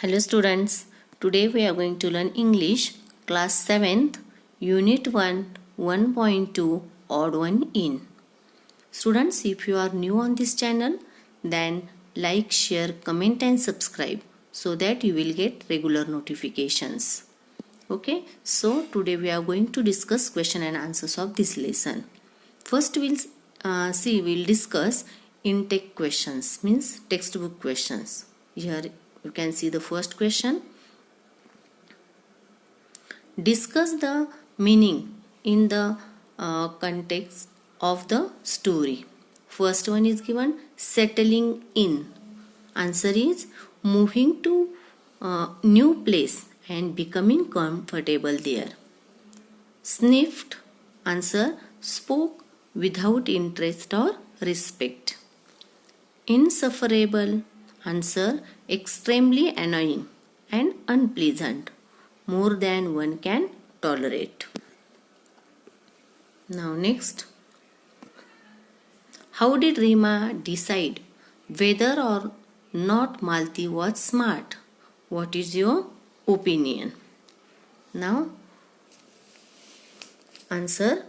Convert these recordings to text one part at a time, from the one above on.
Hello students, today we are going to learn English class 7th unit 1 1.2 odd one in. Students, if you are new on this channel, then like, share, comment and subscribe so that you will get regular notifications. Okay, so today we are going to discuss question and answers of this lesson. First we'll discuss intake questions, means textbook questions. Here you can see the first question. Discuss the meaning in the context of the story. First one is given settling in. Answer is moving to new place and becoming comfortable there. Sniffed. Answer spoke without interest or respect. Insufferable. Answer extremely annoying and unpleasant, more than one can tolerate. Now next, how did Rima decide whether or not Malti was smart? What is your opinion? Now answer,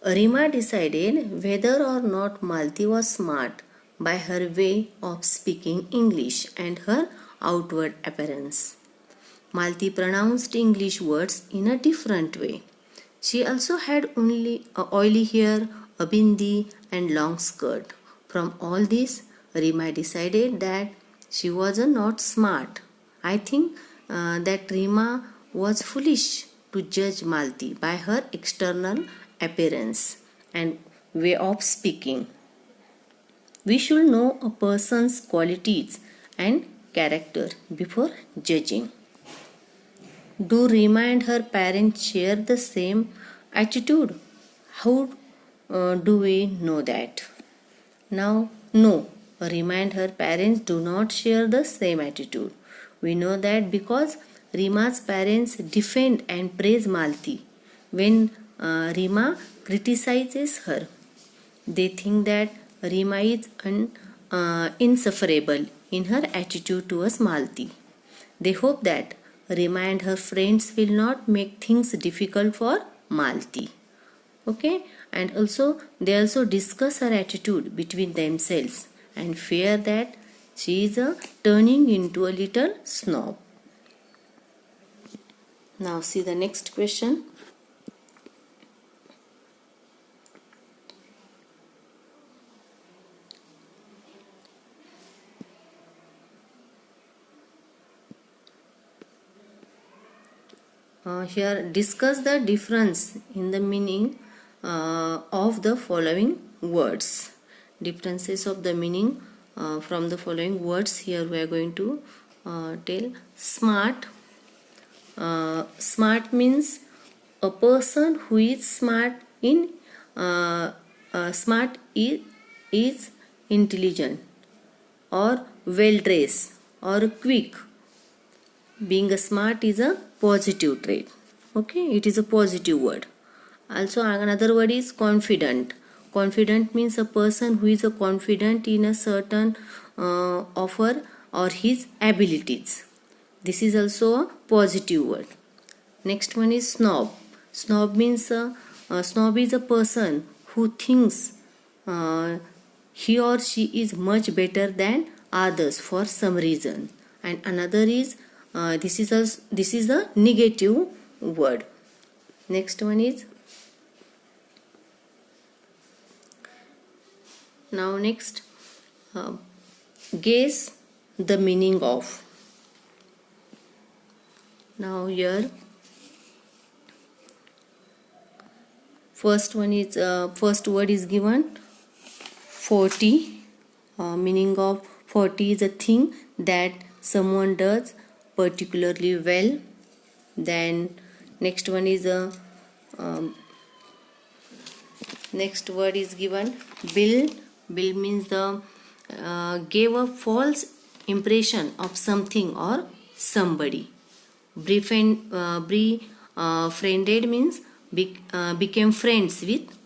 Rima decided whether or not Malti was smart by her way of speaking English and her outward appearance. Malti pronounced English words in a different way. She also had only oily hair, a bindi and long skirt. From all this, Rima decided that she was not smart. I think that Rima was foolish to judge Malti by her external appearance and way of speaking. We should know a person's qualities and character before judging. Do Rima and her parents share the same attitude? How do we know that? Now, no, Rima and her parents do not share the same attitude. We know that because Rima's parents defend and praise Malti when Rima criticizes her. They think that Rima is insufferable in her attitude towards Malti. They hope that Rima and her friends will not make things difficult for Malti. Okay, and also they also discuss her attitude between themselves and fear that she is turning into a little snob. Now see the next question. Here discuss the difference in the meaning of the following words. Differences of the meaning from the following words. Here we are going to tell smart. Smart means a person who is smart in smart is intelligent or well dressed or quick. Being a smart is a positive trait. Okay, it is a positive word. Also another word is confident. Confident means a person who is confident in a certain offer or his abilities. This is also a positive word. Next one is snob. Snob means snob is a person who thinks he or she is much better than others for some reason. And another is this is a negative word. Next one is now next guess the meaning of. Now here first word is given 40. Meaning of 40 is a thing that someone does particularly well. Then next one is next word is given bill. Bill means the gave a false impression of something or somebody. Befriended means became friends with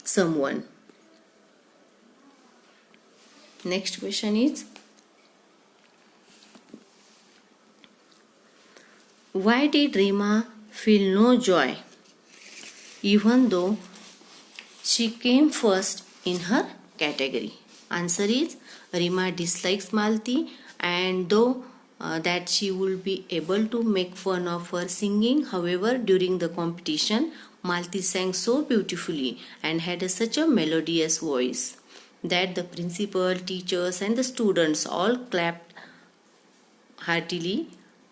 someone. Next question is Why did Rima feel no joy even though she came first in her category? Answer is Rima dislikes Malti, and though that she will be able to make fun of her singing. However, during the competition, Malti sang so beautifully and had such a melodious voice that the principal, teachers, and the students all clapped heartily.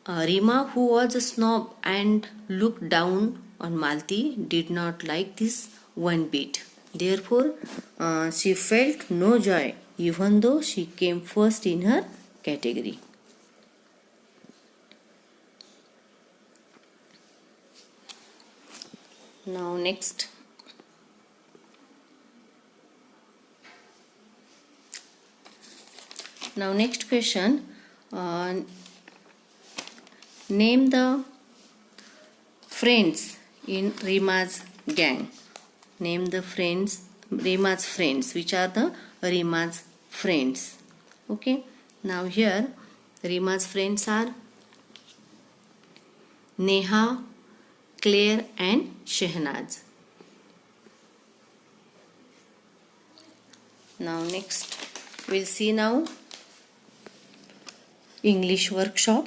Rima, who was a snob and looked down on Malti, did not like this one bit. Therefore, she felt no joy even though she came first in her category. Now next question, name the friends in Rima's gang. Name the friends, Rima's friends. Which are the Rima's friends? Okay. Now here Rima's friends are Neha, Claire and Shehnaz. Now next we'll see now English workshop.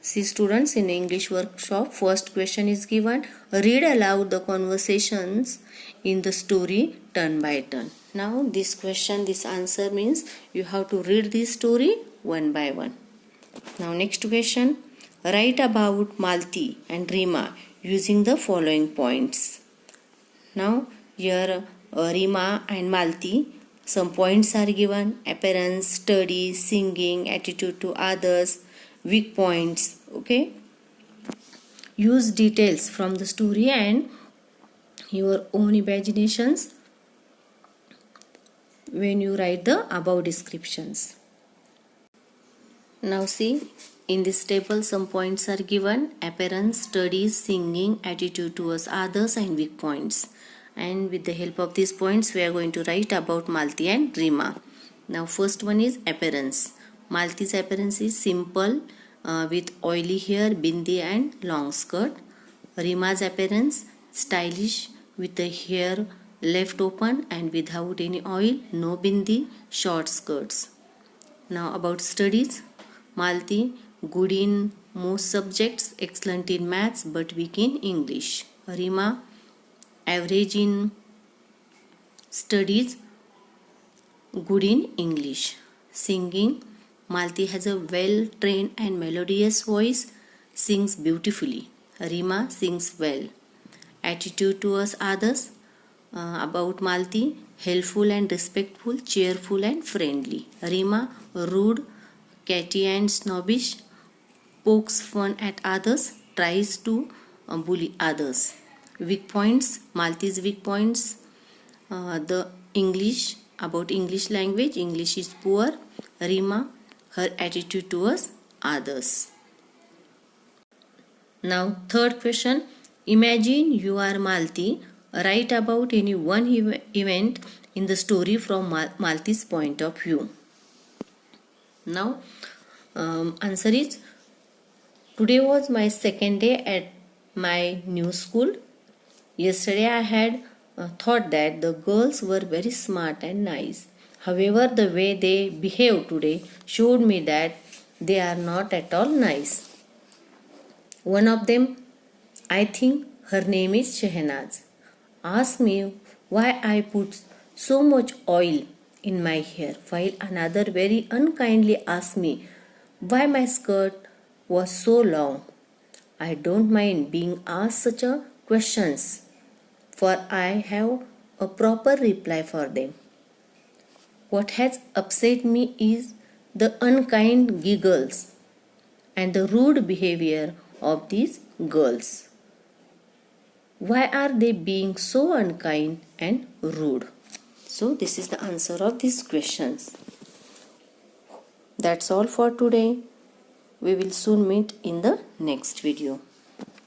See students, in English workshop, first question is given. Read aloud the conversations in the story turn by turn. Now this question, this answer means you have to read this story one by one. Now next question. Write about Malti and Rima using the following points. Now here Rima and Malti, some points are given: appearance, studies, singing, attitude to others, weak points. Okay, use details from the story and your own imaginations when you write the above descriptions. Now see, in this table some points are given: appearance, studies, singing, attitude towards others and weak points. And with the help of these points we are going to write about Malti and Rima. Now first one is appearance. Malti's appearance is simple with oily hair, bindi and long skirt. Rima's appearance stylish with the hair left open and without any oil, no bindi, short skirts. Now about studies. Malti good in most subjects, excellent in maths but weak in English. Rima average in studies, good in English. Singing, Malti has a well trained and melodious voice, sings beautifully. Rima sings well. Attitude towards others, about Malti, helpful and respectful, cheerful and friendly. Rima rude, catty and snobbish, pokes fun at others, tries to bully others. Weak points, Malti's weak points, the English, about English language, English is poor. Rima, her attitude towards others. Now third question, imagine you are Malti, write about any one event in the story from Malti's point of view. Now answer is, today was my second day at my new school. Yesterday I had thought that the girls were very smart and nice. However, the way they behaved today showed me that they are not at all nice. One of them, I think her name is Shehnaz, asked me why I put so much oil in my hair, while another very unkindly asked me why my skirt was so long. I don't mind being asked such a questions, for I have a proper reply for them. What has upset me is the unkind giggles and the rude behavior of these girls. Why are they being so unkind and rude? So this is the answer of these questions. That's all for today. We will soon meet in the next video.